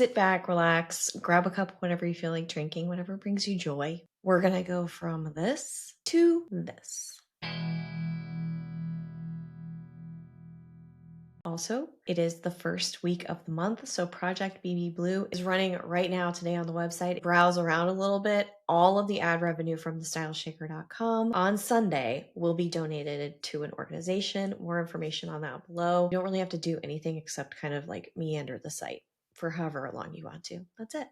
sit back, relax, grab a cup whenever you feel like drinking, whatever brings you joy. We're gonna go from this to this. Also, it is the first week of the month, so Project BB Blue is running right now today on the website. Browse around a little bit. All of the ad revenue from the Styleshaker.com on Sunday will be donated to an organization. More information on that below. You don't really have to do anything except kind of like meander the site for however long you want to. That's it.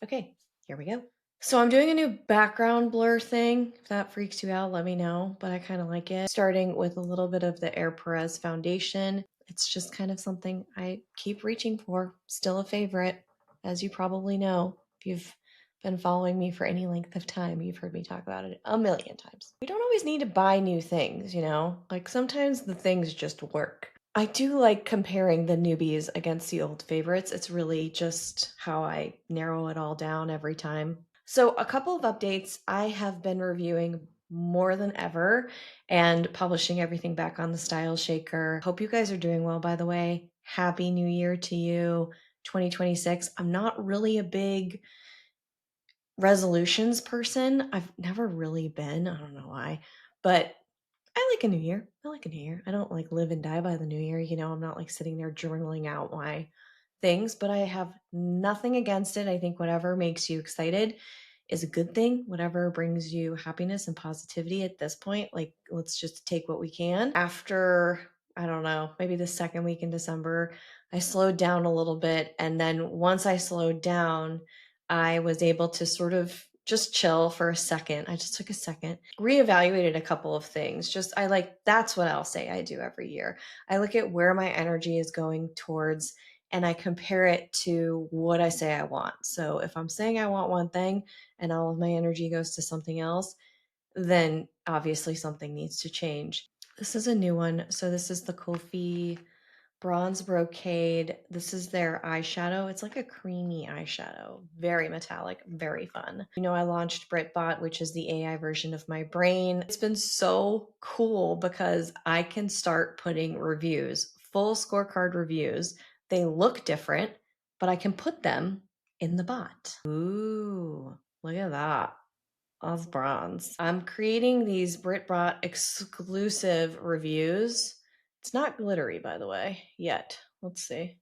Okay, here we go. So I'm doing a new background blur thing. If that freaks you out, let me know, but I kind of like it. Starting with a little bit of the Perez foundation. It's just kind of something I keep reaching for. Still a favorite, as you probably know. If you've been following me for any length of time, you've heard me talk about it a million times. We don't always need to buy new things, you know? Like sometimes the things just work. I do like comparing the newbies against the old favorites. It's really just how I narrow it all down every time. So a couple of updates. I have been reviewing more than ever and publishing everything back on the Styleshaker. Hope you guys are doing well, by the way. Happy New Year to you, 2026. I'm not really a big resolutions person. I've never really been. I don't know why, but I like a new year. I like a new year. I don't like live and die by the new year. You know, I'm not like sitting there journaling out my things, but I have nothing against it. I think whatever makes you excited is a good thing. Whatever brings you happiness and positivity at this point, like let's just take what we can. After, I don't know, maybe the second week in December, I slowed down a little bit. And then once I slowed down, I was able to sort of just chill for a second. I just took a second, reevaluated a couple of things. That's what I'll say I do every year. I look at where my energy is going towards and I compare it to what I say I want. So if I'm saying I want one thing and all of my energy goes to something else, then obviously something needs to change. This is a new one. So this is the Kofi Bronze Brocade. This is their eyeshadow. It's like a creamy eyeshadow. Very metallic, very fun. You know, I launched Britbot, which is the AI version of my brain. It's been so cool because I can start putting reviews, full scorecard reviews. They look different, but I can put them in the bot. Ooh, look at that. That's bronze. I'm creating these Britbot exclusive reviews. It's not glittery, by the way, yet. Let's see.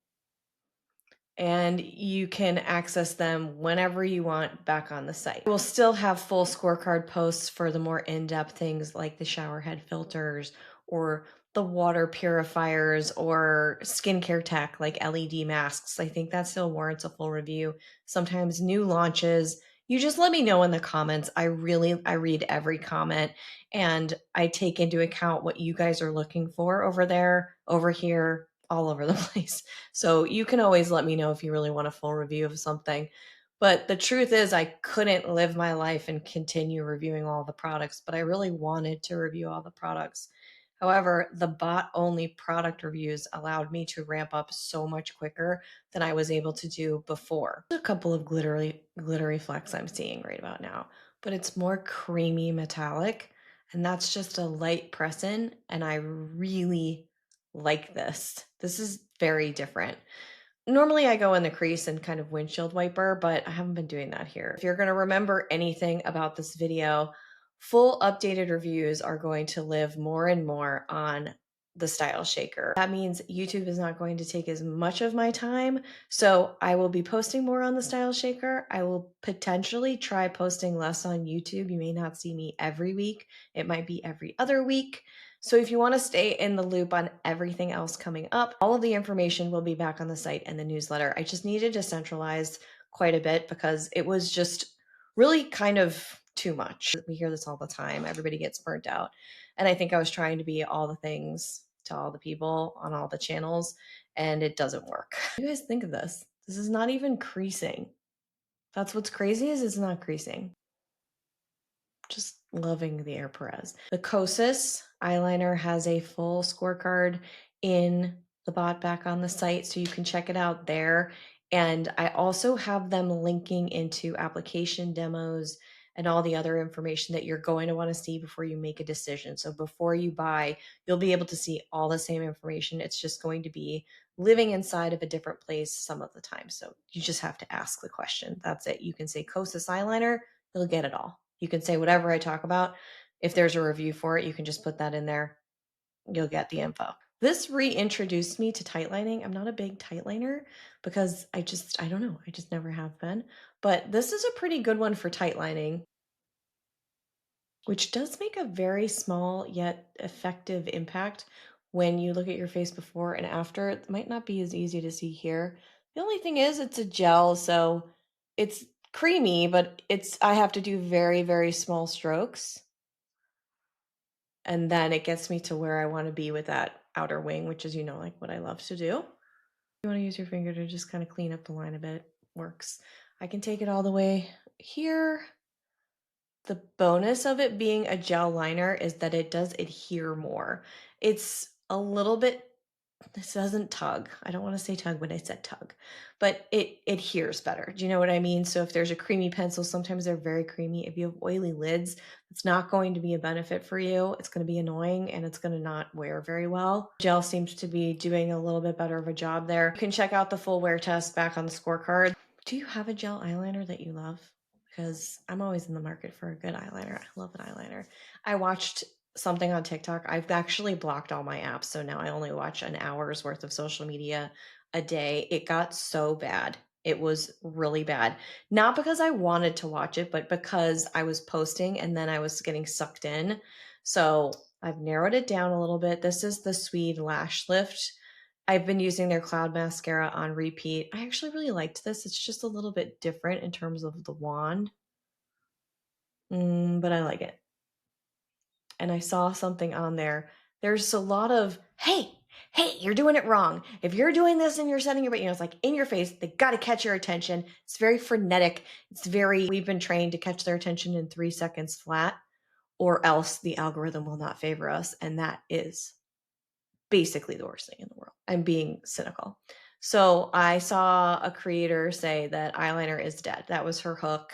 And you can access them whenever you want back on the site. We'll still have full scorecard posts for the more in-depth things like the shower head filters or the water purifiers or skincare tech like LED masks. I think that still warrants a full review. Sometimes new launches. You just let me know in the comments. I read every comment and I take into account what you guys are looking for over there, over here, all over the place. So you can always let me know if you really want a full review of something. But the truth is I couldn't live my life and continue reviewing all the products, but I really wanted to review all the products. However, the bot only product reviews allowed me to ramp up so much quicker than I was able to do before. There's a couple of glittery flecks I'm seeing right about now, but it's more creamy metallic, and that's just a light press in, and I really like this. This is very different. Normally I go in the crease and kind of windshield wiper, but I haven't been doing that here. If you're going to remember anything about this video, full updated reviews are going to live more and more on the Styleshaker. That means YouTube is not going to take as much of my time, so I will be posting more on the Styleshaker. I will potentially try posting less on YouTube. You may not see me every week. It might be every other week. So if you want to stay in the loop on everything else coming up, all of the information will be back on the site and the newsletter. I just needed to centralize quite a bit because it was just really kind of too much. We hear this all the time. Everybody gets burnt out. And I think I was trying to be all the things to all the people on all the channels, and it doesn't work. What do you guys think of this? This is not even creasing. That's what's crazy is it's not creasing. Just loving the Perez. The Kosas eyeliner has a full scorecard in the bot back on the site, so you can check it out there. And I also have them linking into application demos and all the other information that you're going to want to see before you make a decision. So before you buy, you'll be able to see all the same information. It's just going to be living inside of a different place some of the time. So you just have to ask the question. That's it. You can say Kosas eyeliner, you'll get it all. You can say whatever I talk about. If there's a review for it, you can just put that in there. You'll get the info. This reintroduced me to tight lining. I'm not a big tight liner because I don't know. I just never have been. But this is a pretty good one for tight lining, which does make a very small yet effective impact when you look at your face before and after. It might not be as easy to see here. The only thing is it's a gel, so it's creamy, but I have to do very, very small strokes. And then it gets me to where I want to be with that outer wing, which is, like what I love to do. You want to use your finger to just kind of clean up the line a bit. Works. I can take it all the way here. The bonus of it being a gel liner is that it does adhere more. It's a little bit, this doesn't tug. I don't want to say tug when I said tug, but it adheres better. Do you know what I mean? So if there's a creamy pencil, sometimes they're very creamy. If you have oily lids, it's not going to be a benefit for you. It's going to be annoying and it's going to not wear very well. Gel seems to be doing a little bit better of a job there. You can check out the full wear test back on the scorecard. Do you have a gel eyeliner that you love? Because I'm always in the market for a good eyeliner. I love an eyeliner. I watched something on TikTok. I've actually blocked all my apps, so now I only watch an hour's worth of social media a day. It got so bad. It was really bad. Not because I wanted to watch it, but because I was posting and then I was getting sucked in. So I've narrowed it down a little bit. This is the Sweed Lash Lift. I've been using their cloud mascara on repeat. I actually really liked this. It's just a little bit different in terms of the wand, but I like it. And I saw something on there. There's a lot of, hey, you're doing it wrong. If you're doing this and you're setting your, it's like in your face, they got to catch your attention. It's very frenetic. We've been trained to catch their attention in 3 seconds flat, or else the algorithm will not favor us. And that is basically the worst thing in the world. I'm being cynical. So I saw a creator say that eyeliner is dead. That was her hook.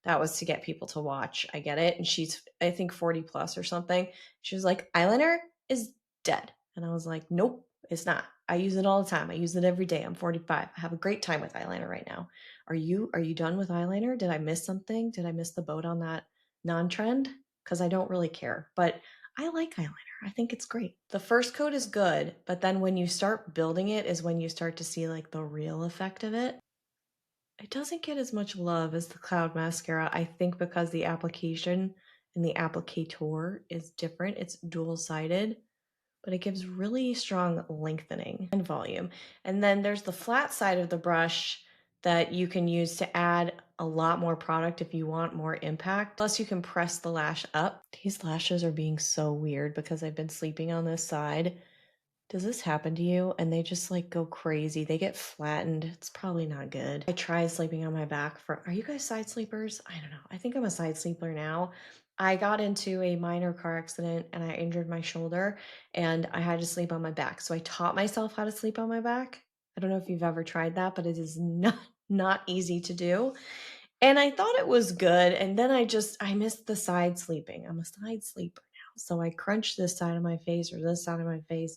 That was to get people to watch. I get it. And she's, I think, 40 plus or something. She was like, eyeliner is dead. And I was like, nope, it's not. I use it all the time. I use it every day. I'm 45. I have a great time with eyeliner right now. Are you done with eyeliner? Did I miss something? Did I miss the boat on that non-trend? Because I don't really care. But I like eyeliner. I think it's great. The first coat is good, but then when you start building it is when you start to see like the real effect of it. It doesn't get as much love as the cloud mascara, I think, because the application and the applicator is different. It's dual-sided, but it gives really strong lengthening and volume. And then there's the flat side of the brush that you can use to add a lot more product if you want more impact. Plus you can press the lash up. These lashes are being so weird because I've been sleeping on this side. Does this happen to you? And they just like go crazy. They get flattened. It's probably not good. I tried sleeping on my back are you guys side sleepers? I don't know. I think I'm a side sleeper now. I got into a minor car accident and I injured my shoulder and I had to sleep on my back. So I taught myself how to sleep on my back. I don't know if you've ever tried that, but it is not easy to do. And I thought it was good. And then I missed the side sleeping. I'm a side sleeper now. So I crunch this side of my face or this side of my face.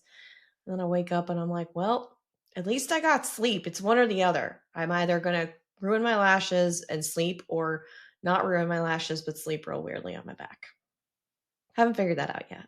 And then I wake up and I'm like, well, at least I got sleep. It's one or the other. I'm either going to ruin my lashes and sleep or not ruin my lashes, but sleep real weirdly on my back. Haven't figured that out yet.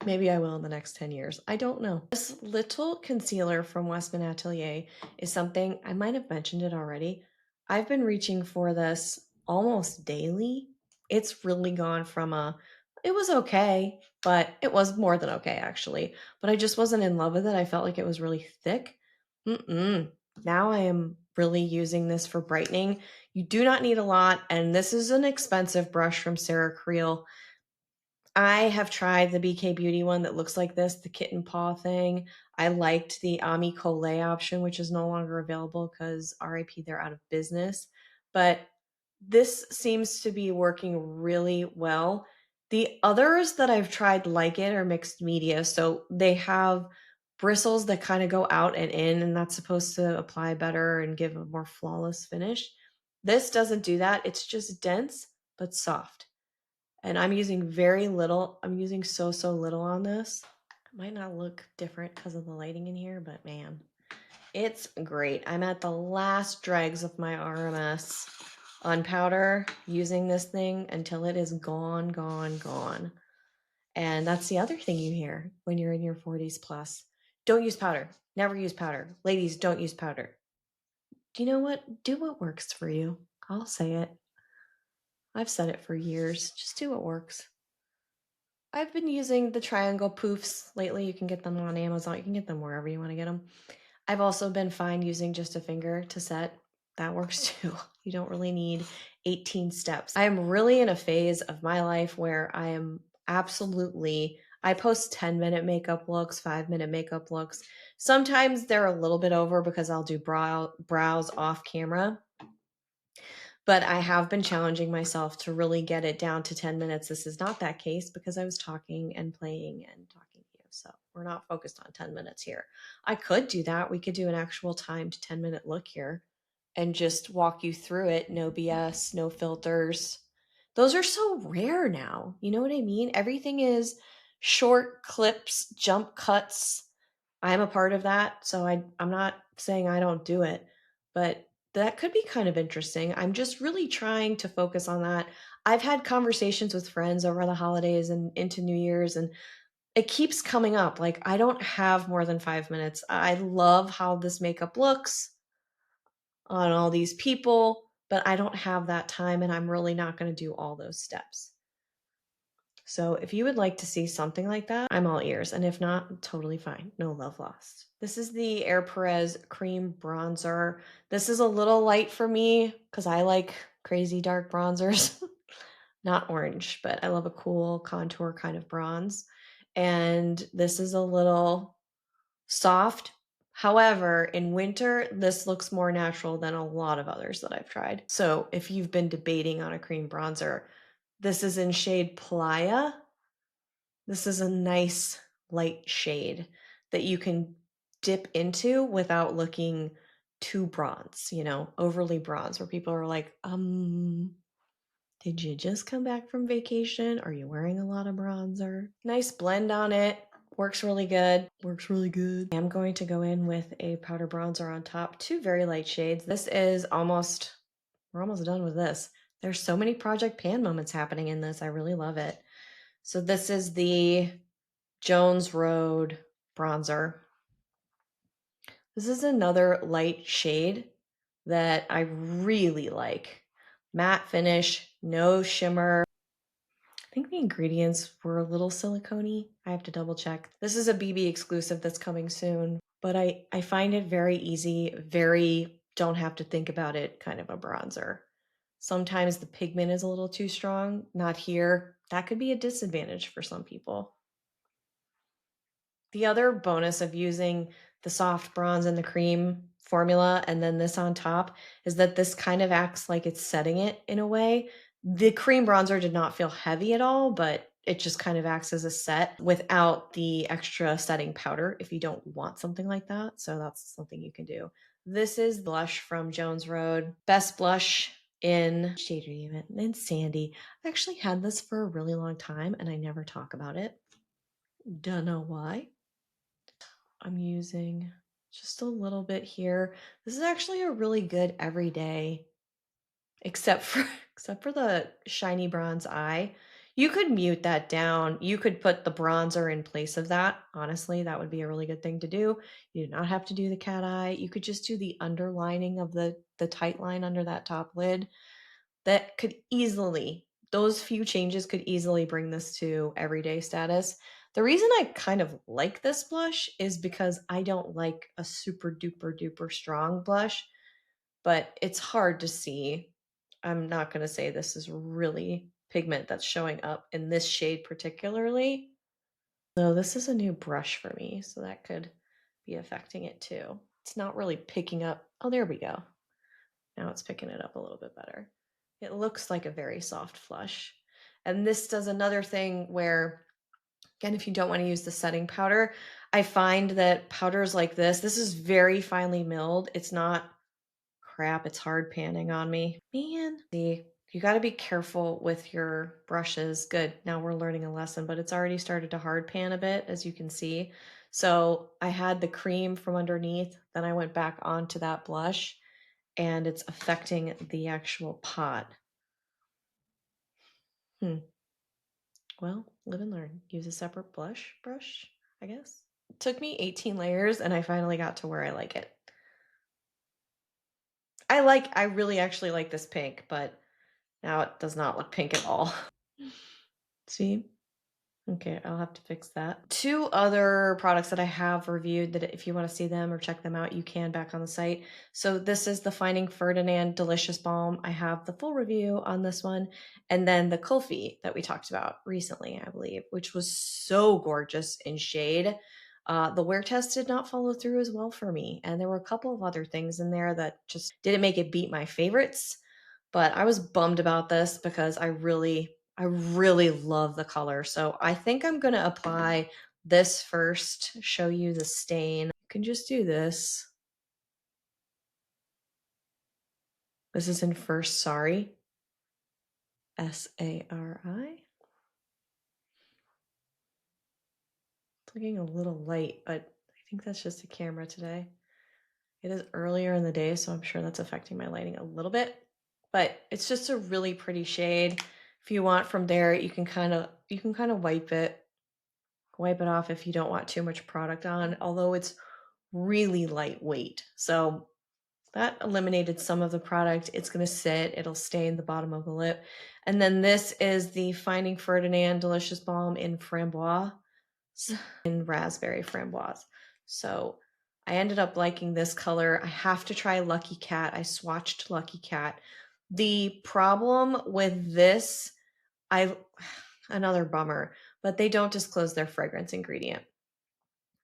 Maybe I will in the next 10 years. I don't know. This little concealer from Westman Atelier is something, I might have mentioned it already. I've been reaching for this almost daily. It's really gone from it was okay, but it was more than okay actually. But I just wasn't in love with it. I felt like it was really thick. Now I am really using this for brightening. You do not need a lot, and this is an expensive brush from Sarah Creel. I have tried the BK Beauty one that looks like this, the kitten paw thing. I liked the Ami Collet option, which is no longer available because RIP, they're out of business. But this seems to be working really well. The others that I've tried like it are mixed media. So they have bristles that kind of go out and in, and that's supposed to apply better and give a more flawless finish. This doesn't do that. It's just dense, but soft. And I'm using very little. I'm using so little on this. It might not look different because of the lighting in here, but man, it's great. I'm at the last dregs of my RMS on powder using this thing until it is gone, gone, gone. And that's the other thing you hear when you're in your 40s plus. Don't use powder. Never use powder. Ladies, don't use powder. You know what? Do what works for you. I'll say it. I've said it for years. Just do what works. I've been using the triangle poofs lately. You can get them on Amazon. You can get them wherever you want to get them. I've also been fine using just a finger to set. That works too. You don't really need 18 steps. I am really in a phase of my life where I am absolutely, I post 10-minute makeup looks, 5-minute makeup looks. Sometimes they're a little bit over because I'll do brows off camera. But I have been challenging myself to really get it down to 10 minutes. This is not that case because I was talking and playing and talking to you. So we're not focused on 10 minutes here. I could do that. We could do an actual timed 10-minute look here and just walk you through it. No BS, no filters. Those are so rare now. You know what I mean? Everything is short clips, jump cuts. I'm a part of that. So I'm not saying I don't do it, but that could be kind of interesting. I'm just really trying to focus on that. I've had conversations with friends over the holidays and into New Year's, and it keeps coming up. Like, I don't have more than 5 minutes. I love how this makeup looks on all these people, but I don't have that time, and I'm really not going to do all those steps. So if you would like to see something like that, I'm all ears. And if not, totally fine. No love lost. This is the Perez cream bronzer. This is a little light for me because I like crazy dark bronzers. Not orange, but I love a cool contour kind of bronze. And this is a little soft. However, in winter, this looks more natural than a lot of others that I've tried. So if you've been debating on a cream bronzer, this is in shade Playa. This is a nice light shade that you can dip into without looking too bronze, overly bronze, where people are like, did you just come back from vacation? Are you wearing a lot of bronzer? Nice blend on it. Works really good. Works really good. I'm going to go in with a powder bronzer on top, two very light shades. This is we're almost done with this. There's so many Project Pan moments happening in this. I really love it. So this is the Jones Road bronzer. This is another light shade that I really like. Matte finish, no shimmer. I think the ingredients were a little silicone-y. I have to double check. This is a BB exclusive that's coming soon, but I find it very easy, very don't have to think about it kind of a bronzer. Sometimes the pigment is a little too strong. Not here. That could be a disadvantage for some people. The other bonus of using the soft bronze and the cream formula and then this on top is that this kind of acts like it's setting it in a way. The cream bronzer did not feel heavy at all, but it just kind of acts as a set without the extra setting powder if you don't want something like that. So that's something you can do. This is blush from Jones Road. Best blush in shade even in Sandy. I've actually had this for a really long time and I never talk about it. Don't know why. I'm using just a little bit here. This is actually a really good everyday, except for the shiny bronze eye. You could mute that down. You could put the bronzer in place of that. Honestly, that would be a really good thing to do. You do not have to do the cat eye. You could just do the underlining of the tight line under that top lid. That could easily, those few changes could easily bring this to everyday status. The reason I kind of like this blush is because I don't like a super duper duper strong blush, but it's hard to see. I'm not going to say this is really pigment that's showing up in this shade particularly. So this is a new brush for me, so that could be affecting it too. It's not really picking up. Oh, there we go. Now it's picking it up a little bit better. It looks like a very soft flush. And this does another thing where, again, if you don't want to use the setting powder, I find that powders like this is very finely milled. It's not crap. It's hard panning on me. Man, see, You got to be careful with your brushes. Good. Now we're learning a lesson, but it's already started to hard pan a bit, as you can see. So I had the cream from underneath, then I went back onto that blush, and it's affecting the actual pot. Well, live and learn. Use a separate brush, I guess. It took me 18 layers, and I finally got to where I like it. I really actually like this pink, but now it does not look pink at all. See? Okay, I'll have to fix that. Two other products that I have reviewed that if you want to see them or check them out, you can back on the site. So this is the Finding Ferdinand Delicious Balm. I have the full review on this one. And then the Kulfi that we talked about recently, I believe, which was so gorgeous in shade. The wear test did not follow through as well for me. And there were a couple of other things in there that just didn't make it beat my favorites. But I was bummed about this because I really love the color. So I think I'm going to apply this first, show you the stain. You can just do this. This is in First Sorry. Sari. It's looking a little light, but I think that's just the camera today. It is earlier in the day, so I'm sure that's affecting my lighting a little bit. But it's just a really pretty shade. If you want from there, you can kind of wipe it off if you don't want too much product on, although it's really lightweight. So that eliminated some of the product. It's going to sit, it'll stain the bottom of the lip. And then this is the Finding Ferdinand Delicious Balm in Framboise, in Raspberry Framboise. So I ended up liking this color. I have to try Lucky Cat. I swatched Lucky Cat. The problem with this, another bummer, but they don't disclose their fragrance ingredient.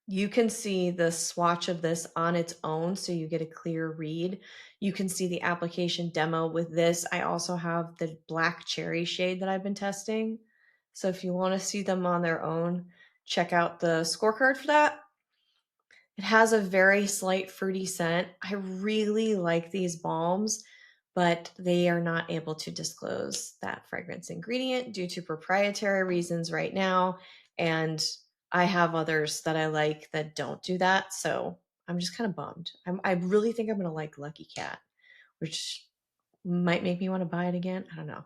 You can see the swatch of this on its own, so you get a clear read. You can see the application demo with this. I also have the black cherry shade that I've been testing. So if you want to see them on their own, check out the scorecard for that. It has a very slight fruity scent. I really like these balms, but they are not able to disclose that fragrance ingredient due to proprietary reasons right now. And I have others that I like that don't do that. So I'm just kind of bummed. I really think I'm going to like Lucky Cat, which might make me want to buy it again. I don't know.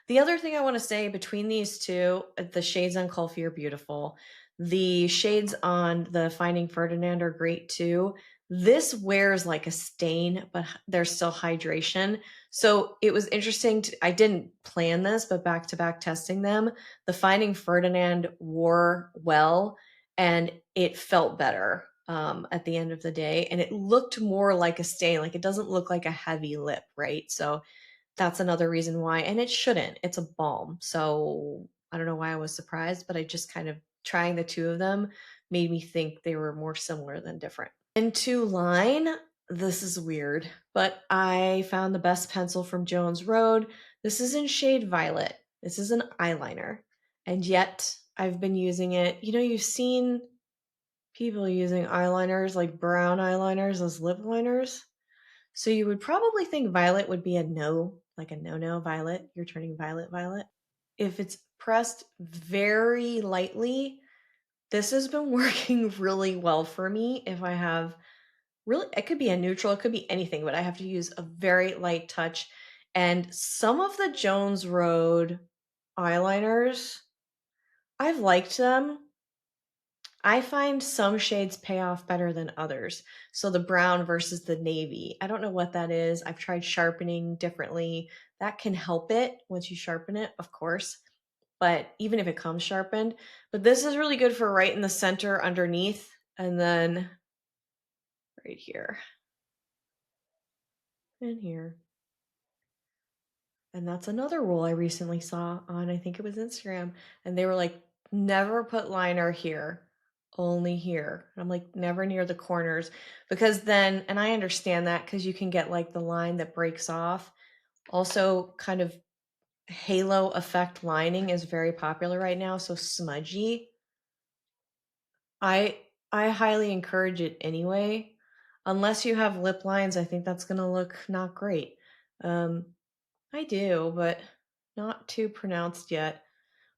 The other thing I want to say between these two, the shades on Kulfi are beautiful. The shades on the Finding Ferdinand are great too. This wears like a stain, but there's still hydration. So it was interesting. I didn't plan this, but back to back testing them, the Finding Ferdinand wore well and it felt better at the end of the day. And it looked more like a stain. Like it doesn't look like a heavy lip, right? So that's another reason why, and it shouldn't. It's a balm. So I don't know why I was surprised, but I just kind of trying the two of them made me think they were more similar than different. And to line, this is weird, but I found the best pencil from Jones Road. This is in shade Violet. This is an eyeliner. And yet I've been using it. You know, you've seen people using eyeliners, like brown eyeliners as lip liners. So you would probably think violet would be a no, like a no violet. You're turning violet. If it's pressed very lightly, this has been working really well for me. If I have really, it could be a neutral, it could be anything, but I have to use a very light touch. And some of the Jones Road eyeliners, I've liked them. I find some shades pay off better than others. So the brown versus the navy. I don't know what that is. I've tried sharpening differently. That can help it once you sharpen it, of course. But even if it comes sharpened, but this is really good for right in the center underneath and then right here and here. And that's another rule I recently saw on, I think it was Instagram. And they were like, never put liner here, only here. And I'm like, never near the corners. Because then, and I understand that because you can get like the line that breaks off. Also, kind of halo effect lining is very popular right now. So smudgy. I I highly encourage it anyway. Unless you have lip lines, I think that's gonna look not great. Um, I do, but not too pronounced yet.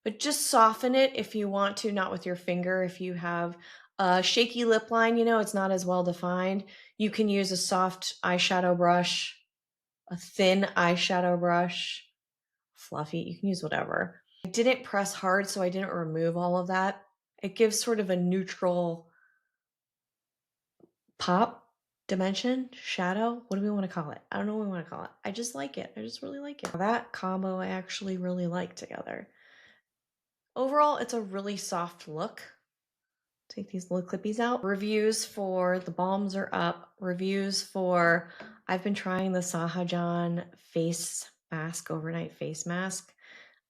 But just soften it if you want to, not with your finger. If you have a shaky lip line, you know, it's not as well defined. You can use a soft eyeshadow brush, a thin eyeshadow brush, fluffy, you can use whatever. I didn't press hard, so I didn't remove all of that. It gives sort of a neutral pop, dimension, shadow. What do we want to call it? I don't know what we want to call it. I just like it. I just really like it. That combo I actually really like together. Overall, it's a really soft look. Take these little clippies out. Reviews for the balms are up. Reviews for, I've been trying the Sahajan face mask, overnight face mask.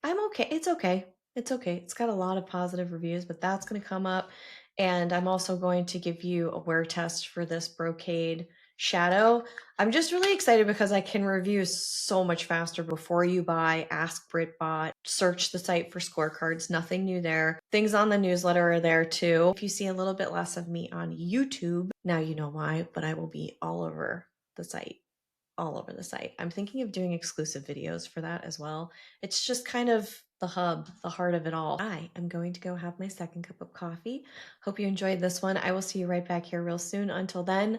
I'm okay. It's okay. It's okay. It's got a lot of positive reviews, but that's going to come up. And I'm also going to give you a wear test for this brocade shadow. I'm just really excited because I can review so much faster. Before you buy, ask Britbot, search the site for scorecards, nothing new there. Things on the newsletter are there too. If you see a little bit less of me on YouTube, now you know why, but I will be all over the site. All over the site. I'm thinking of doing exclusive videos for that as well. It's just kind of the hub, the heart of it all. I am going to go have my second cup of coffee. Hope you enjoyed this one. I will see you right back here real soon. Until then,